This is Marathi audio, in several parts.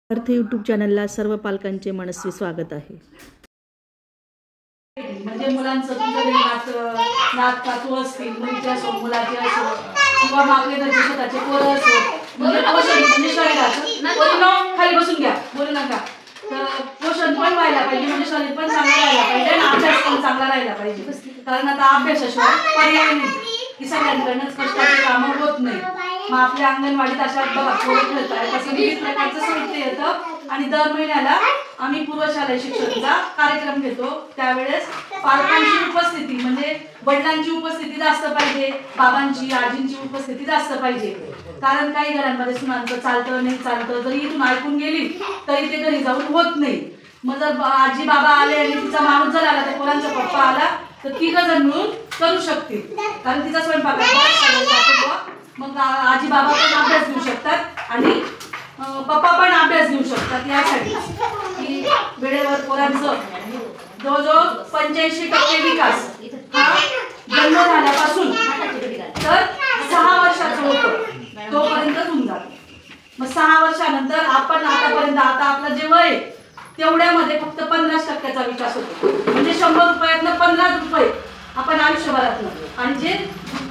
अर्थ यूट्यूब चॅनलला सर्व पालकांचे मनस्वी स्वागत आहे। म्हणजे मुलांचं नात कातू असतील, मुलीचे असो, मुलाचे असो, किंवा आपले घरचे स्वतःचे पोरं असो, म्हणजे पोषण म्हणजे शरीराचं खाली बसून घ्या, बोलू नका, तर पोषण पण व्हायला पाहिजे, म्हणजे शरीर पण चांगलं राहायला पाहिजे आणि अभ्यास पण चांगला राहायला पाहिजे। कारण आता अभ्यासाशिवाय पर्याय नाही की सगळ्यांकडनंच कष्टाची कामं होत नाही। मग आपल्या अंगणवाडीत अशा बघा पोरं खेळतात, तसं विविध प्रकारचं साहित्य येतं आणि दर महिन्याला आम्ही पूर्वशालेय शिक्षणाचा कार्यक्रम घेतो। त्यावेळेस पालकांची उपस्थिती म्हणजे वडिलांची उपस्थिती जास्त पाहिजे, बाबांची आजींची उपस्थिती जास्त पाहिजे। कारण काही घरांमध्ये सुनांचं चालतं नाही चालतं, जरी इथून ऐकून गेली तरी ते घरी जाऊन होत नाही। मग जर आजी बाबा आले आणि तिचा माणूस जर आला, तर पोरांचा पप्पा आला, तर तिघं जण मिळून करू शकतील, कारण तिचा स्वयंपाक मग आजी बाबा पण अभ्यास घेऊ शकतात आणि पप्पा पण अभ्यास घेऊ शकतात। यासाठी की वेळेवर पोरांचं जवळजवळ 85% विकास हा जन्म झाल्यापासून तर 6 वर्षाचं होतं तोपर्यंत होऊन जातो। मग 6 वर्षानंतर आपण आतापर्यंत आता आपलं जे वय तेवढ्यामध्ये फक्त 50% विकास होतो, म्हणजे 100 रुपयातनं 50 रुपये आपण आयुष्यभरातनं, आणि जे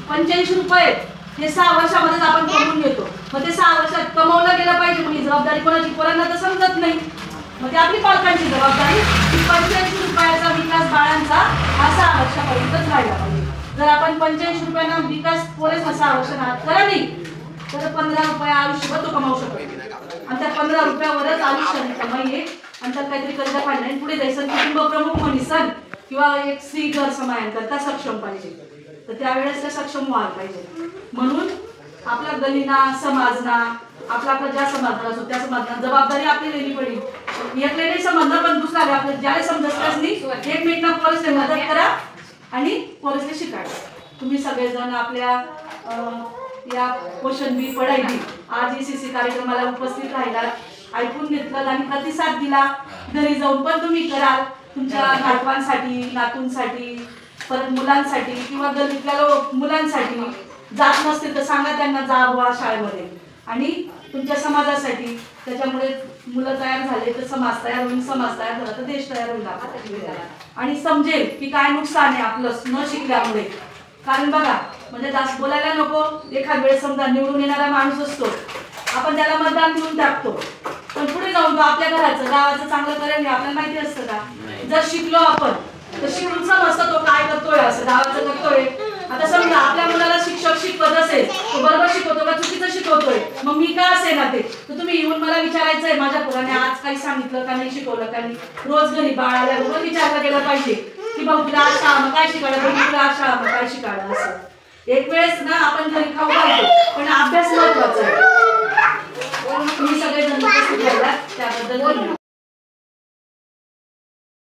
85 रुपये हे 6 वर्षामध्येच आपण कमवून घेतो। मग ते 6 वर्षात कमवलं गेलं पाहिजे, मग ही जबाबदारी कोणाची, पोरांना तर समजत नाही। मग ते आपली पालकांची जबाबदारी की 85 रुपयाचा विकास बाळांचा हा 6 वर्षापर्यंतच राहिला पाहिजे। जर आपण 85 रुपयांना विकास पोरेच 6 वर्षांना करा नाही, तर 15 रुपये आयुष्यभर तो कमावू शकतो आणि त्या 15 रुपयावरच आयुष्याने कमाई आहे आणि त्यात काहीतरी कर्ज काढणं आणि पुढे जायचं। कुटुंब प्रमुख म्हणीसन किंवा एक स्त्री घर समायांकरता सक्षम पाहिजे, तर त्यावेळेस ते सक्षम व्हायला पाहिजे। म्हणून आपल्या गलीना समाजना आपला ज्या समाजाला असो त्या समाजाला जबाबदारी आपली दिली पडली। एकले नाही समजणं, पण दुसऱ्याला आपलं ज्याला समजतच नाही एकमेकांना पोलिसला मदत करा आणि पोलिसला शिकायला। तुम्ही सगळेजण आपल्या या पोषण बी पढाई बी आज ECC कार्यक्रमाला उपस्थित राहिलात, ऐकून घेतलं आणि प्रतिसाद दिला। घरी जाऊन पण तुम्ही कराल, तुमच्या नातवांसाठी, नातूंसाठी, परत मुलांसाठी किंवा गल्लीतल्या मुलांसाठी जात नसतील तर सांगा त्यांना जा बुवा शाळेमध्ये, आणि तुमच्या समाजासाठी। त्याच्यामुळे मुलं तयार झाले तर समाज तयार होईल, समाज तयार झाला तर देश तयार होईल आणि समजेल की काय नुकसान आहे आपलं न शिकल्यामुळे। कारण बघा, म्हणजे जास्त बोलायला नको, एखाद वेळेस समजा निवडून येणारा माणूस असतो, आपण त्याला मतदान देऊन टाकतो, पण पुढे जाऊन तो आपल्या घराचं गावाचं चांगलं करेल हे आपल्याला माहिती असतं का? जर शिकलो आपण तर शिकून समजतं तो काय करतोय, असं गावाचं करतोय। आता समजा आपल्या मुलाला शिक्षक शिकवत असेल, तो बरोबर शिकवतो का चुकीचं शिकवतोय, मग मी का असे ना ते, तर तुम्ही येऊन मला विचारायचंय माझ्या पोराने आज काही सांगितलं का नाही, शिकवलं का नाही। रोज घरी बाळाला रोज विचारलं गेलं पाहिजे की भाऊ तुला आशा मग काय शिकायला, तुला आशा मग काय शिकायला। असं एक वेळेस ना आपण घरी खाऊ घालतो, पण अभ्यास महत्वाचा आहे। तुम्ही सगळेजण उपस्थित राहिलात त्याबद्दल धन्यवाद।